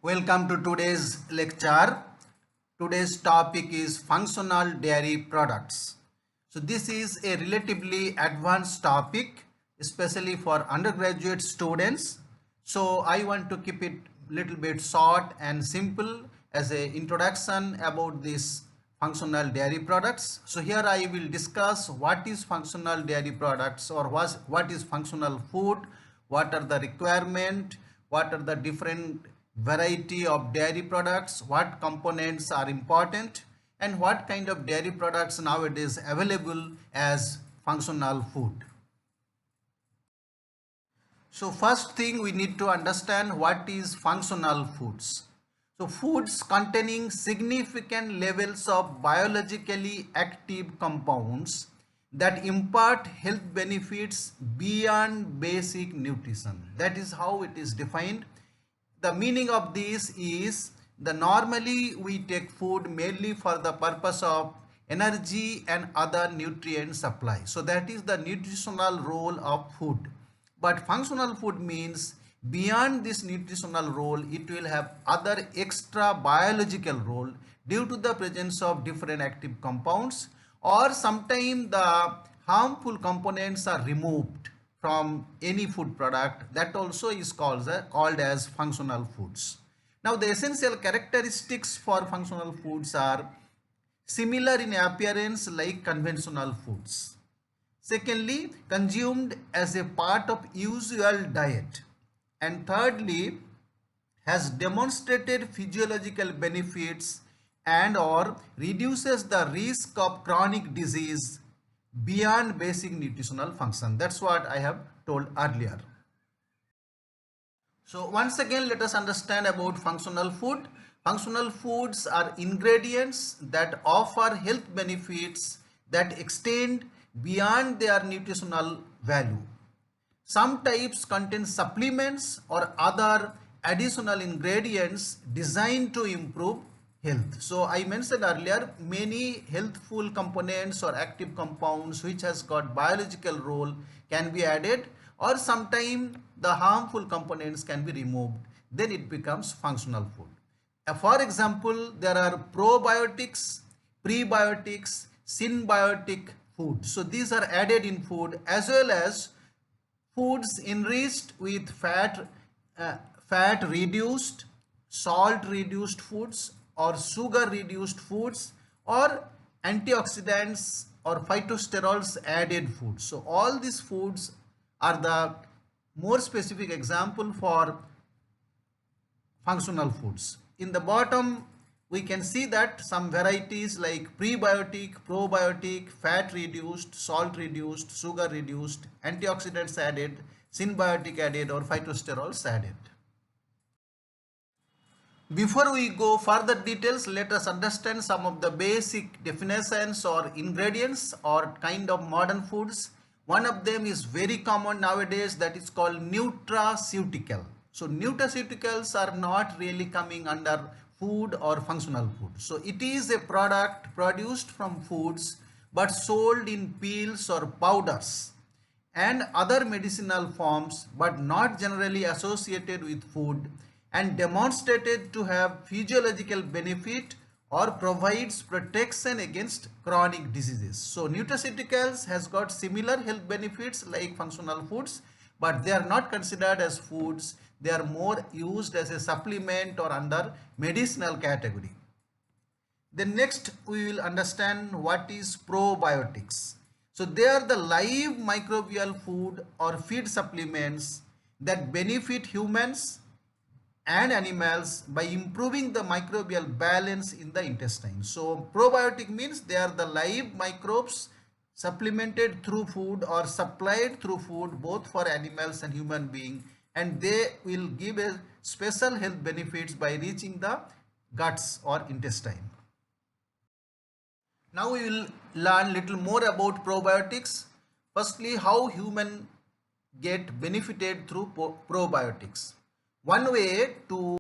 Welcome to today's lecture. Today's topic is functional dairy products. So this is a relatively advanced topic, especially for undergraduate students. So I want to keep it little bit short and simple as a introduction about this functional dairy products. So here I will discuss what is functional dairy products or what is functional food, what are the requirement, what are the different variety of dairy products, what components are important, and what kind of dairy products nowadays available as functional food. So first thing we need to understand what is functional foods. So foods containing significant levels of biologically active compounds that impart health benefits beyond basic nutrition. That is how it is defined. The meaning of this is the normally we take food mainly for the purpose of energy and other nutrient supply. So that is the nutritional role of food. But functional food means beyond this nutritional role, it will have other extra biological role due to the presence of different active compounds, or sometimes the harmful components are removed from any food product. That also is called as functional foods. Now the essential characteristics for functional foods are similar in appearance like conventional foods. Secondly, consumed as a part of usual diet. And thirdly, has demonstrated physiological benefits and or reduces the risk of chronic disease beyond basic nutritional function. That's what I have told earlier. So once again, let us understand about functional food. Functional foods are ingredients that offer health benefits that extend beyond their nutritional value. Some types contain supplements or other additional ingredients designed to improve health. So I mentioned earlier many healthful components or active compounds which has got biological role can be added, or sometimes the harmful components can be removed. Then it becomes functional food. For example, there are probiotics, prebiotics, symbiotic food. So these are added in food, as well as foods enriched with fat reduced, salt reduced foods, or sugar reduced foods, or antioxidants or phytosterols added foods. So all these foods are the more specific example for functional foods. In the bottom we can see that some varieties like prebiotic, probiotic, fat reduced, salt reduced, sugar reduced, antioxidants added, symbiotic added, or phytosterols added. Before we go further details, let us understand some of the basic definitions or ingredients or kind of modern foods. One of them is very common nowadays, that is called nutraceutical. So nutraceuticals are not really coming under food or functional food. So it is a product produced from foods but sold in pills or powders and other medicinal forms, but not generally associated with food, and demonstrated to have physiological benefit or provides protection against chronic diseases. So nutraceuticals has got similar health benefits like functional foods, but they are not considered as foods. They are more used as a supplement or under medicinal category. Then next we will understand what is probiotics. So they are the live microbial food or feed supplements that benefit humans and animals by improving the microbial balance in the intestine. So probiotic means they are the live microbes supplemented through food or supplied through food both for animals and human being, and they will give a special health benefits by reaching the guts or intestine. Now we will learn little more about probiotics. Firstly, how human get benefited through probiotics. One way to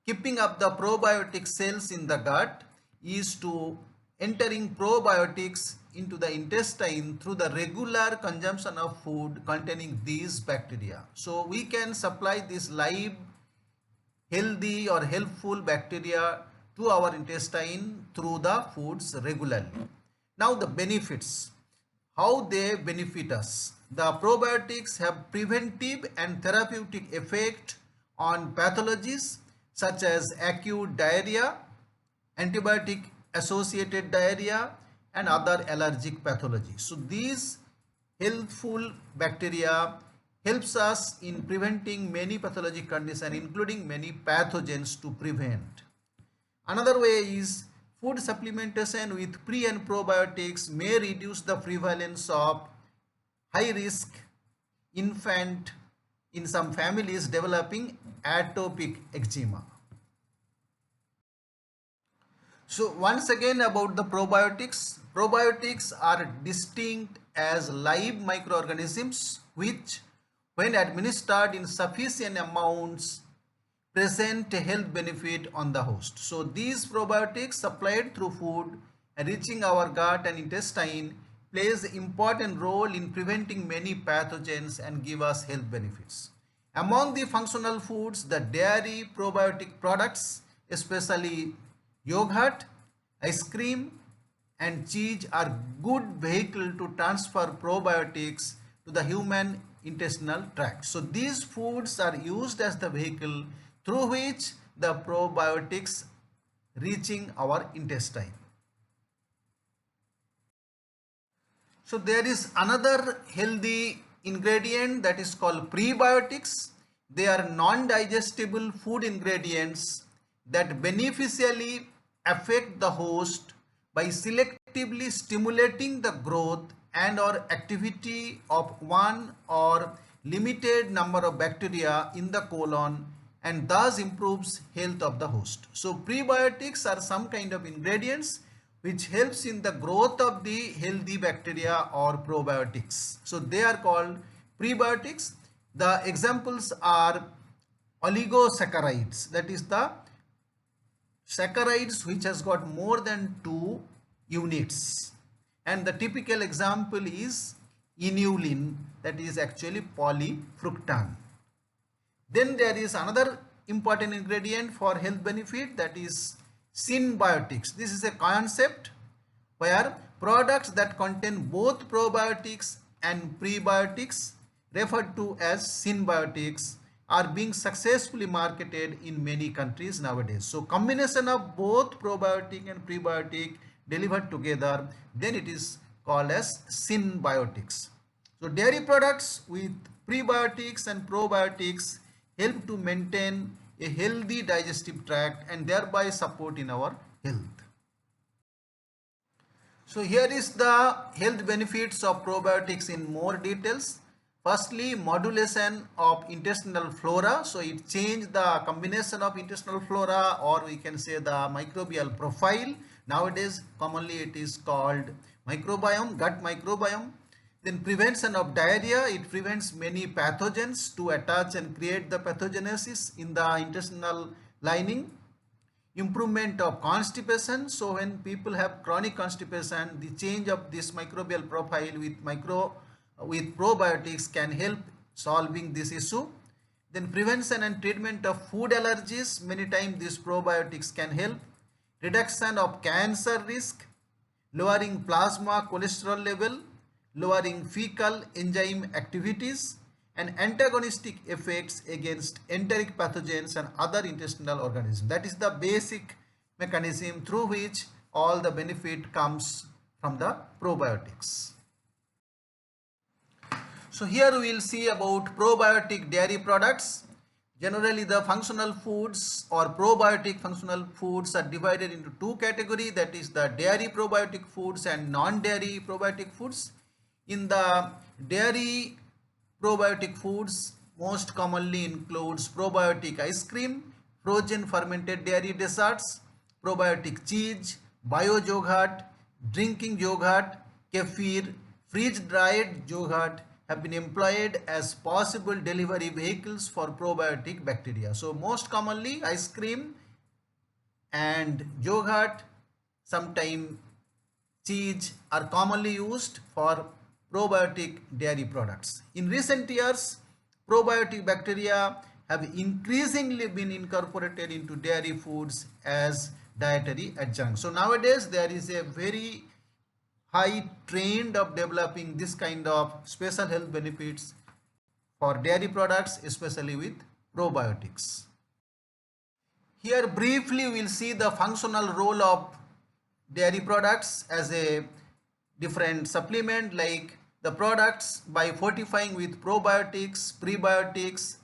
keeping up the probiotic cells in the gut is to entering probiotics into the intestine through the regular consumption of food containing these bacteria. So we can supply this live healthy or helpful bacteria to our intestine through the foods regularly. Now the benefits, how they benefit us. The probiotics have preventive and therapeutic effect on pathologies such as acute diarrhea, antibiotic associated diarrhea, and other allergic pathologies. So these healthful bacteria helps us in preventing many pathologic conditions, including many pathogens to prevent. Another way is food supplementation with pre and probiotics may reduce the prevalence of high risk infant in some families developing atopic eczema. So once again about the probiotics. Probiotics are distinct as live microorganisms which when administered in sufficient amounts present a health benefit on the host. So these probiotics supplied through food and reaching our gut and intestine plays an important role in preventing many pathogens and give us health benefits. Among the functional foods, the dairy probiotic products, especially yogurt, ice cream and cheese are good vehicle to transfer probiotics to the human intestinal tract. So these foods are used as the vehicle through which the probiotics reaching our intestine. So there is another healthy ingredient that is called prebiotics. They are non-digestible food ingredients that beneficially affect the host by selectively stimulating the growth and or activity of one or limited number of bacteria in the colon and thus improves health of the host. So prebiotics are some kind of ingredients which helps in the growth of the healthy bacteria or probiotics. So they are called prebiotics. The examples are oligosaccharides, that is the saccharides which has got more than 2 units, and the typical example is inulin, that is actually polyfructan. Then there is another important ingredient for health benefit, that is synbiotics. This is a concept where products that contain both probiotics and prebiotics, referred to as synbiotics, are being successfully marketed in many countries nowadays. So combination of both probiotic and prebiotic delivered together, then it is called as synbiotics. So dairy products with prebiotics and probiotics help to maintain a healthy digestive tract and thereby support in our health. So here is the health benefits of probiotics in more details. Firstly, modulation of intestinal flora. So it changes the combination of intestinal flora, or we can say the microbial profile. Nowadays commonly it is called microbiome, gut microbiome. Then prevention of diarrhea, it prevents many pathogens to attach and create the pathogenesis in the intestinal lining. Improvement of constipation, so when people have chronic constipation, the change of this microbial profile with probiotics can help solving this issue. Then prevention and treatment of food allergies, many times these probiotics can help. Reduction of cancer risk, lowering plasma cholesterol level, lowering fecal enzyme activities, and antagonistic effects against enteric pathogens and other intestinal organisms. That is the basic mechanism through which all the benefit comes from the probiotics. So here we will see about probiotic dairy products. Generally the functional foods or probiotic functional foods are divided into two categories, that is the dairy probiotic foods and non-dairy probiotic foods. In the dairy probiotic foods, most commonly includes probiotic ice cream, frozen fermented dairy desserts, probiotic cheese, bio yogurt, drinking yogurt, kefir, freeze-dried yogurt have been employed as possible delivery vehicles for probiotic bacteria. So most commonly ice cream and yogurt, sometimes cheese are commonly used for probiotic dairy products. In recent years, probiotic bacteria have increasingly been incorporated into dairy foods as dietary adjunct. So nowadays there is a very high trend of developing this kind of special health benefits for dairy products, especially with probiotics. Here briefly we will see the functional role of dairy products as a different supplement, like the products by fortifying with probiotics, prebiotics,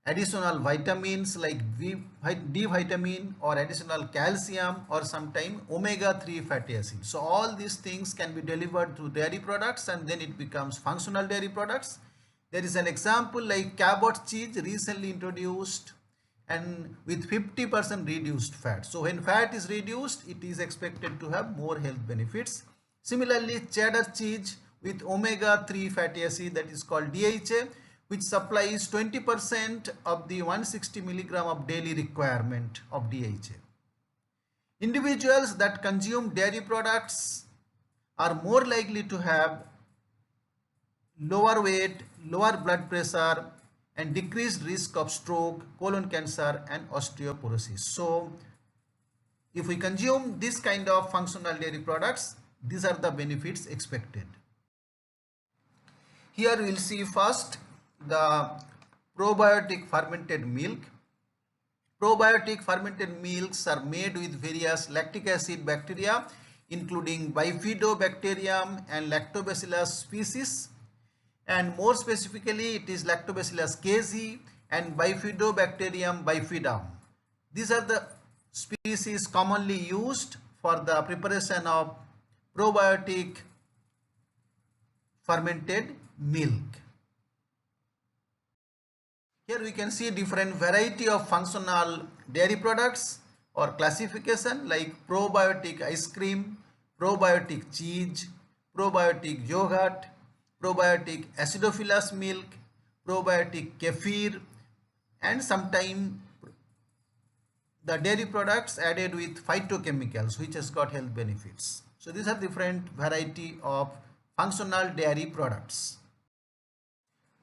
additional vitamins like D vitamin or additional calcium or sometime omega-3 fatty acids. So all these things can be delivered through dairy products and then it becomes functional dairy products. There is an example like Cabot cheese recently introduced and with 50% reduced fat. So when fat is reduced, it is expected to have more health benefits. Similarly, cheddar cheese with omega-3 fatty acid, that is called DHA, which supplies 20% of the 160 milligram of daily requirement of DHA. Individuals that consume dairy products are more likely to have lower weight, lower blood pressure, and decreased risk of stroke, colon cancer, and osteoporosis. So if we consume this kind of functional dairy products, these are the benefits expected. Here we will see first the probiotic fermented milk. Probiotic fermented milks are made with various lactic acid bacteria including Bifidobacterium and Lactobacillus species, and more specifically it is Lactobacillus casei and Bifidobacterium bifidum. These are the species commonly used for the preparation of probiotic fermented milk. Here we can see different variety of functional dairy products or classification like probiotic ice cream, probiotic cheese, probiotic yogurt, probiotic acidophilus milk, probiotic kefir, and sometimes the dairy products added with phytochemicals which has got health benefits. So these are different variety of functional dairy products.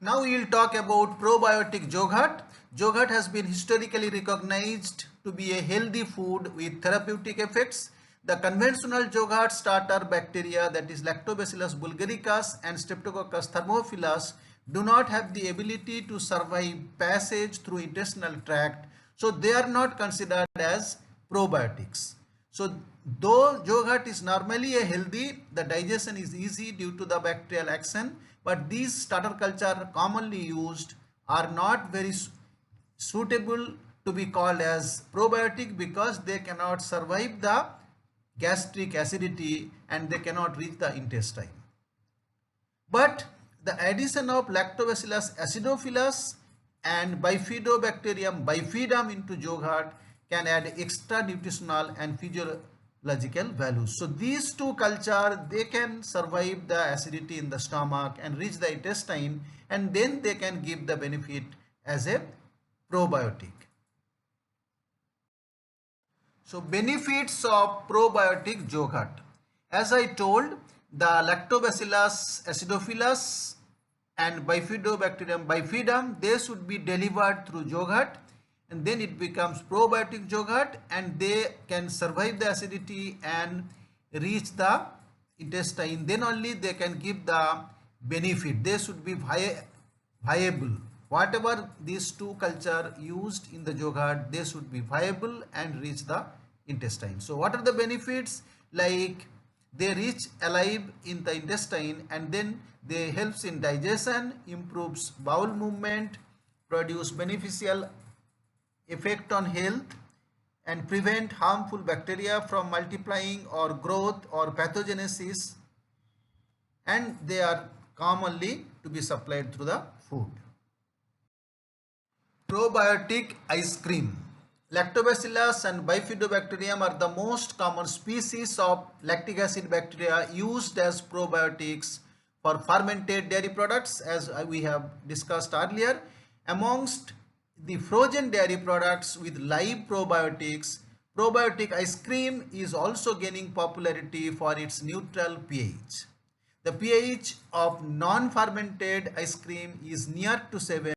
Now we will talk about probiotic yogurt. Yogurt has been historically recognized to be a healthy food with therapeutic effects. The conventional yogurt starter bacteria, that is Lactobacillus bulgaricus and Streptococcus thermophilus, do not have the ability to survive passage through intestinal tract, so they are not considered as probiotics. So though yogurt is normally a healthy, the digestion is easy due to the bacterial action, but these starter culture commonly used are not very suitable to be called as probiotic because they cannot survive the gastric acidity and they cannot reach the intestine. But the addition of Lactobacillus acidophilus and Bifidobacterium bifidum into yogurt can add extra nutritional and physiological values. So these two culture, they can survive the acidity in the stomach and reach the intestine, and then they can give the benefit as a probiotic. So benefits of probiotic yogurt. As I told, the Lactobacillus acidophilus and Bifidobacterium bifidum, they should be delivered through yogurt and then it becomes probiotic yogurt and they can survive the acidity and reach the intestine. Then only they can give the benefit. They should be viable. Whatever these two culture used in the yogurt, they should be viable and reach the intestine. So what are the benefits? Like they reach alive in the intestine and then they helps in digestion, improves bowel movement, produce beneficial effect on health and prevent harmful bacteria from multiplying or growth or pathogenesis, and they are commonly to be supplied through the food. Probiotic ice cream. Lactobacillus and Bifidobacterium are the most common species of lactic acid bacteria used as probiotics for fermented dairy products, as we have discussed earlier. Amongst the frozen dairy products with live probiotics, probiotic ice cream is also gaining popularity for its neutral pH. The pH of non-fermented ice cream is near to 7,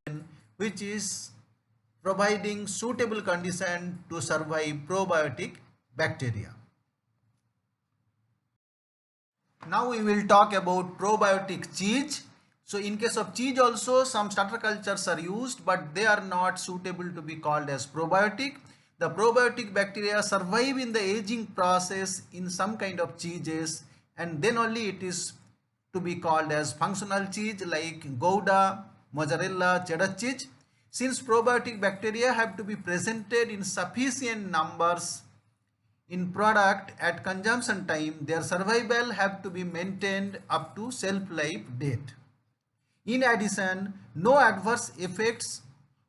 which is providing suitable condition to survive probiotic bacteria. Now we will talk about probiotic cheese. So in case of cheese also some starter cultures are used, but they are not suitable to be called as probiotic. The probiotic bacteria survive in the aging process in some kind of cheeses, and then only it is to be called as functional cheese like Gouda, mozzarella, cheddar cheese. Since probiotic bacteria have to be presented in sufficient numbers in product at consumption time, their survival have to be maintained up to shelf life date. In addition, no adverse effects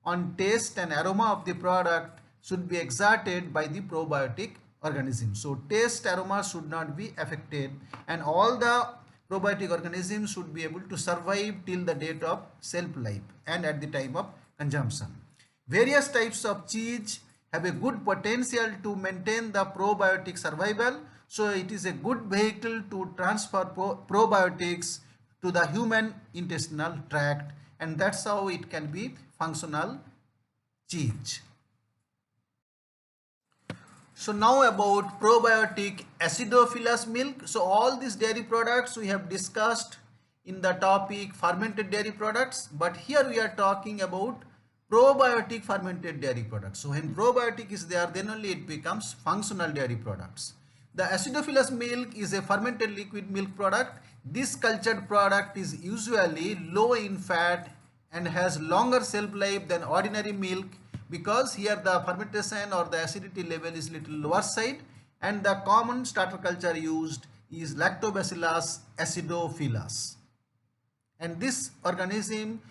on taste and aroma of the product should be exerted by the probiotic organism. So taste, aroma should not be affected, and all the probiotic organisms should be able to survive till the date of shelf life and at the time of consumption. Various types of cheese have a good potential to maintain the probiotic survival, so it is a good vehicle to transfer probiotics to the human intestinal tract, and that's how it can be functional cheese. So now about probiotic Acidophilus milk. So all these dairy products we have discussed in the topic fermented dairy products, but here we are talking about probiotic fermented dairy products. So when probiotic is there, then only it becomes functional dairy products. The Acidophilus milk is a fermented liquid milk product. This cultured product is usually low in fat and has longer shelf life than ordinary milk, because here the fermentation or the acidity level is little lower side, and the common starter culture used is Lactobacillus acidophilus, and this organism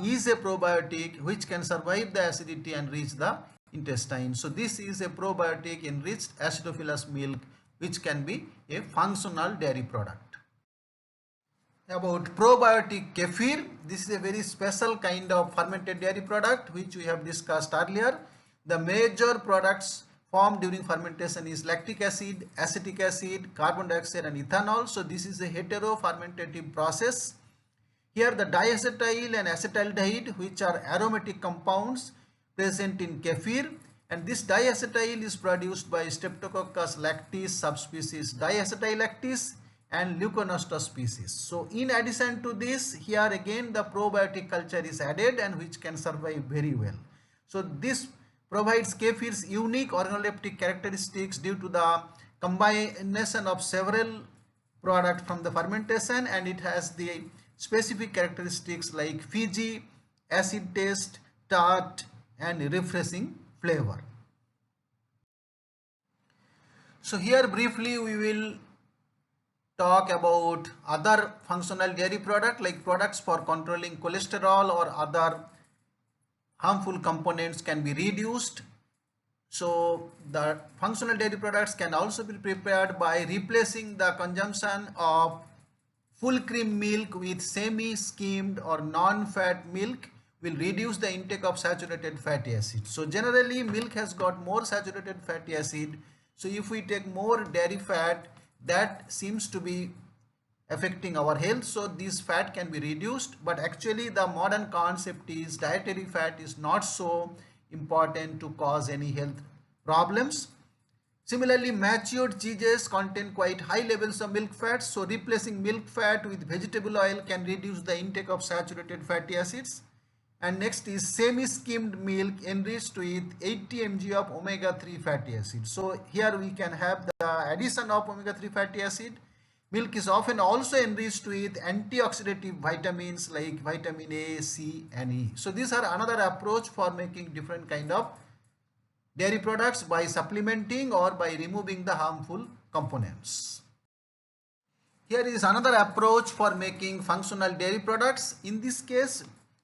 is a probiotic which can survive the acidity and reach the intestine. So this is a probiotic enriched acidophilus milk which can be a functional dairy product. About probiotic kefir, this is a very special kind of fermented dairy product which we have discussed earlier. The major products formed during fermentation is lactic acid, acetic acid, carbon dioxide and ethanol. So this is a heterofermentative process. Here the diacetyl and acetaldehyde, which are aromatic compounds present in kefir, and this diacetyl is produced by Streptococcus lactis subspecies diacetylactis and Leuconostoc species. So in addition to this, here again the probiotic culture is added and which can survive very well. So this provides kefir's unique organoleptic characteristics due to the combination of several products from the fermentation, and it has the specific characteristics like fizzy, acid taste, tart and refreshing flavor. So here briefly we will talk about other functional dairy product like products for controlling cholesterol or other harmful components can be reduced. So the functional dairy products can also be prepared by replacing the consumption of full cream milk with semi-skimmed or non-fat milk will reduce the intake of saturated fatty acid. So generally milk has got more saturated fatty acid. So if we take more dairy fat, that seems to be affecting our health. So this fat can be reduced, but actually the modern concept is dietary fat is not so important to cause any health problems. Similarly, matured cheeses contain quite high levels of milk fat, so replacing milk fat with vegetable oil can reduce the intake of saturated fatty acids. And next is semi-skimmed milk enriched with 80 mg of omega-3 fatty acid. So here we can have the addition of omega-3 fatty acid. Milk is often also enriched with antioxidative vitamins like vitamin A, C and E. So these are another approach for making different kind of dairy products by supplementing or by removing the harmful components. Here is another approach for making functional dairy products. In this case,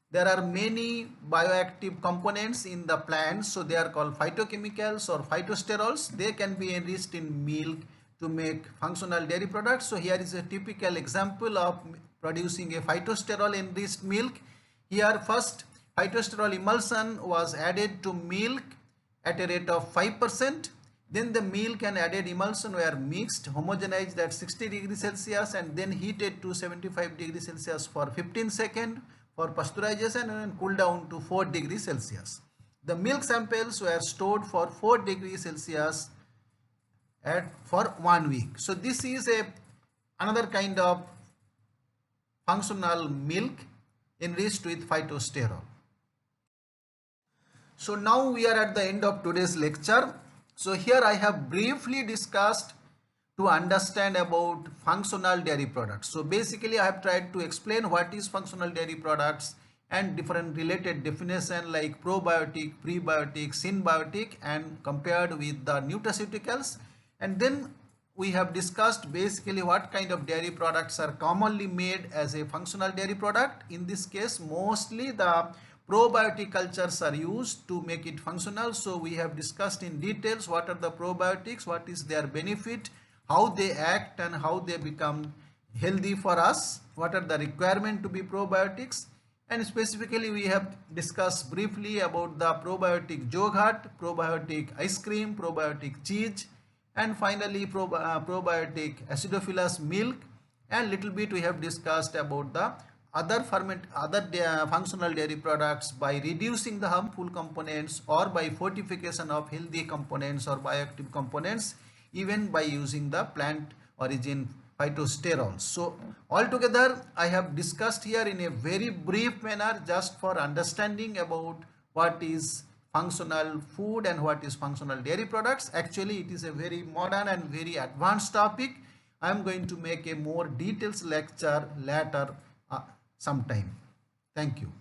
there are many bioactive components in the plant, so they are called phytochemicals or phytosterols. They can be enriched in milk to make functional dairy products. So here is a typical example of producing a phytosterol-enriched milk. Here first phytosterol emulsion was added to milk at a rate of 5%. Then the milk and added emulsion were mixed, homogenized at 60 degrees Celsius and then heated to 75 degrees Celsius for 15 seconds for pasteurization and then cooled down to 4 degrees Celsius. The milk samples were stored for 4 degrees Celsius for 1 week. So this is another kind of functional milk enriched with phytosterol. So now we are at the end of today's lecture. So here I have briefly discussed to understand about functional dairy products. So basically I have tried to explain what is functional dairy products and different related definition like probiotic, prebiotic, symbiotic, and compared with the nutraceuticals. And then we have discussed basically what kind of dairy products are commonly made as a functional dairy product. In this case, mostly the probiotic cultures are used to make it functional. So we have discussed in details what are the probiotics, what is their benefit, how they act and how they become healthy for us, what are the requirement to be probiotics, and specifically we have discussed briefly about the probiotic yogurt, probiotic ice cream, probiotic cheese, and finally probiotic acidophilus milk, and little bit we have discussed about the other functional dairy products by reducing the harmful components or by fortification of healthy components or bioactive components, even by using the plant origin phytosterols. So altogether I have discussed here in a very brief manner just for understanding about what is functional food and what is functional dairy products. Actually it is a very modern and very advanced topic. I am going to make a more details lecture later sometime. Thank you.